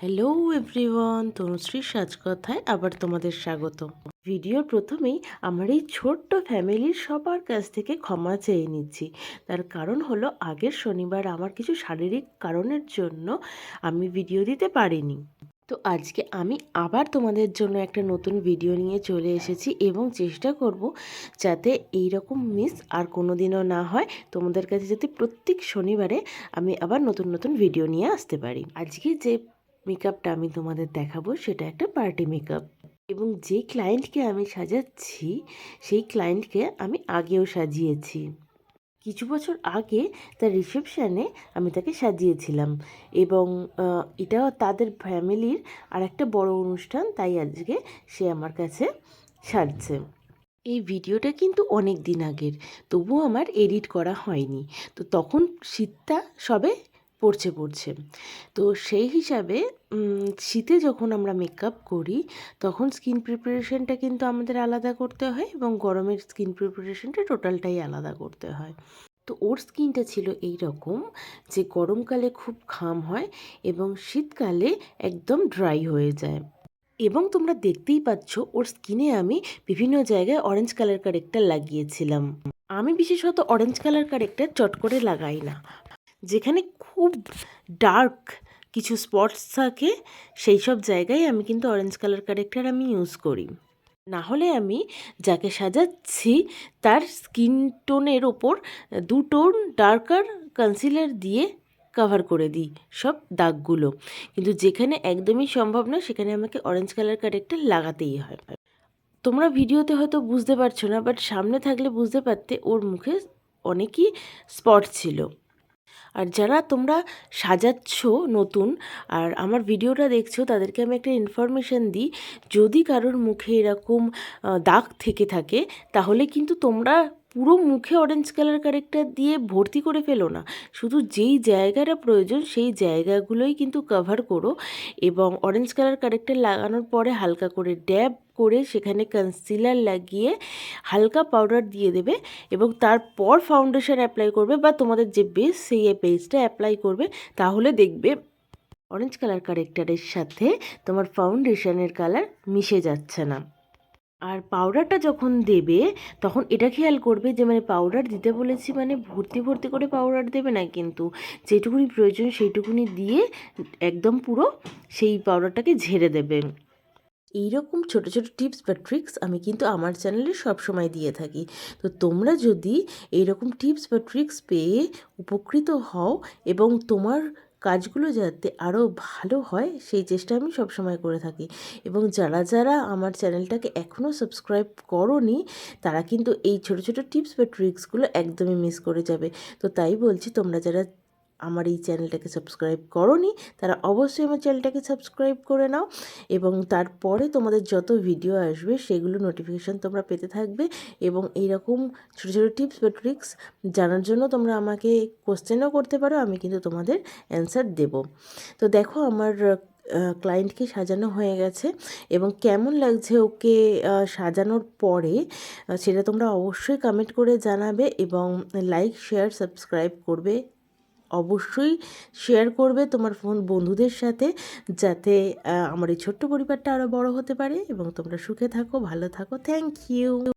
Hello everyone, তনুশ্রীর সাজকথায় আবার তোমাদের স্বাগত। ভিডিওর প্রথমেই আমার এই ছোট্ট ফ্যামিলির সবার কাছ থেকে ক্ষমা চেয়ে নিচ্ছি। তার কারণ হলো আগের শনিবার আমার কিছু শারীরিক কারণের জন্য আমি ভিডিও দিতে পারিনি। তো আজকে আমি আবার তোমাদের জন্য একটা নতুন ভিডিও নিয়ে চলে এসেছি এবং চেষ্টা করব যাতে এই রকম মিস আর কোনো দিনও না হয়। তোমাদের কাছে যাতে প্রত্যেক শনিবারে আমি আবার নতুন নতুন ভিডিও নিয়ে আসতে পারি। আজকে যে মেকআপটা আমি তোমাদের দেখাবো সেটা একটা পার্টি মেকআপ, এবং যে ক্লায়েন্টকে আমি সাজাচ্ছি সেই ক্লায়েন্টকে আমি আগেও সাজিয়েছি। কিছু বছর আগে তার রিসেপশানে আমি তাকে সাজিয়েছিলাম, এবং এটাও তাদের ফ্যামিলির আর একটা বড় অনুষ্ঠান, তাই আজকে সে আমার কাছে সাজছে। এই ভিডিওটা কিন্তু অনেক দিন আগের, তবুও আমার এডিট করা হয়নি। তো তখন শীতটা সবে পড়ছে। তো সেই হিসাবে শীতে যখন আমরা মেকআপ করি তখন স্কিন প্রিপারেশনটা কিন্তু আমাদের আলাদা করতে হয়, এবং গরমের স্কিন প্রিপারেশনটা টোটালটাই আলাদা করতে হয়। তো ওর স্কিনটা ছিল এই রকম যে গরমকালে খুব ঘাম হয় এবং শীতকালে একদম ড্রাই হয়ে যায়। এবং তোমরা দেখতেই পাচ্ছ ওর স্কিনে আমি বিভিন্ন জায়গায় অরেঞ্জ কালার কারেক্টার লাগিয়েছিলাম। আমি বিশেষত অরেঞ্জ কালার কারেক্টার চট করে লাগাই না। যেখানে খুব ডার্ক কিছু স্পটস থাকে সেই সব জায়গায় আমি কিন্তু অরেঞ্জ কালার কারেক্টার আমি ইউজ করি। না হলে আমি যাকে সাজাচ্ছি তার স্কিন টোনের ওপর 2 টোন ডার্কার কনসিলার দিয়ে কভার করে দিই সব দাগগুলো। কিন্তু যেখানে একদমই সম্ভব না সেখানে আমাকে অরেঞ্জ কালার কারেক্টার লাগাতেই হয়। তোমরা ভিডিওতে হয়তো বুঝতে পারছো না, বাট সামনে থাকলে বুঝতে পারতে ওর মুখে অনেকই স্পট ছিল। আর যারা তোমরা সাজাচ্ছ নতুন আর আমার ভিডিওটা দেখছো তাদেরকে আমি একটা ইনফরমেশান দিই, যদি কারোর মুখে এরকম দাগ থেকে থাকে তাহলে কিন্তু তোমরা পুরো মুখে অরেঞ্জ কালার কারেক্টার দিয়ে ভর্তি করে ফেলো না। শুধু যেই জায়গাটা প্রয়োজন সেই জায়গাগুলোই কিন্তু কভার করো, এবং অরেঞ্জ কালার কারেক্টার লাগানোর পরে হালকা করে ড্যাব করে সেখানে কনসিলার লাগিয়ে হালকা পাউডার দিয়ে দেবে, এবং তারপর ফাউন্ডেশন অ্যাপ্লাই করবে বা তোমাদের যে বেস সেই বেসটা অ্যাপ্লাই করবে। তাহলে দেখবে অরেঞ্জ কালার কারেক্টারের সাথে তোমার ফাউন্ডেশনের কালার মিশে যাচ্ছে না। আর পাউডারটা যখন দেবে তখন এটা খেয়াল করবে যে পাউডার দিতে বলেছি ভর্তি করে পাউডার দেবে না, কিন্তু যেটুকুনি প্রয়োজন সেইটুকুনি দিয়ে একদম পুরো সেই পাউডারটাকে ঝেড়ে দেবে। এইরকম ছোট ছোট টিপস বা ট্রিক্স আমি কিন্তু আমার চ্যানেলে সবসময় দিয়ে থাকি। তো তোমরা যদি এইরকম টিপস বা ট্রিক্স পেয়ে উপকৃত হও এবং তোমার কাজগুলো যাতে আরও ভালো হয় সেই চেষ্টা আমি সবসময় করে থাকি। এবং যারা যারা আমার চ্যানেলটাকে এখনও সাবস্ক্রাইব করোনি তারা কিন্তু এই ছোট ছোট টিপস বা ট্রিক্সগুলো একদমই মিস করে যাবে। তো তাই বলছি, তোমরা যারা আমার এই চ্যানেলটাকে সাবস্ক্রাইব করোনি তারা অবশ্যই আমার চ্যানেলটাকে সাবস্ক্রাইব করে নাও, এবং তারপরে তোমাদের যত ভিডিও আসবে সেগুলো নোটিফিকেশান তোমরা পেতে থাকবে। এবং এইরকম ছোটো ছোটো টিপস বা ট্রিক্স জানার জন্য তোমরা আমাকে কোশ্চেনও করতে পারো, আমি কিন্তু তোমাদের অ্যান্সার দেব। তো দেখো আমার ক্লায়েন্টকে সাজানো হয়ে গেছে, এবং কেমন লাগছে ওকে সাজানোর পরে সেটা তোমরা অবশ্যই কমেন্ট করে জানাবে, এবং লাইক শেয়ার সাবস্ক্রাইব করবে। অবশ্যই শেয়ার করবে তোমার বন্ধুদের সাথে, যাতে আমার এই ছোট্ট পরিবারটা আরও বড় হতে পারে, এবং তোমরা সুখে থাকো, ভালো থাকো। Thank you.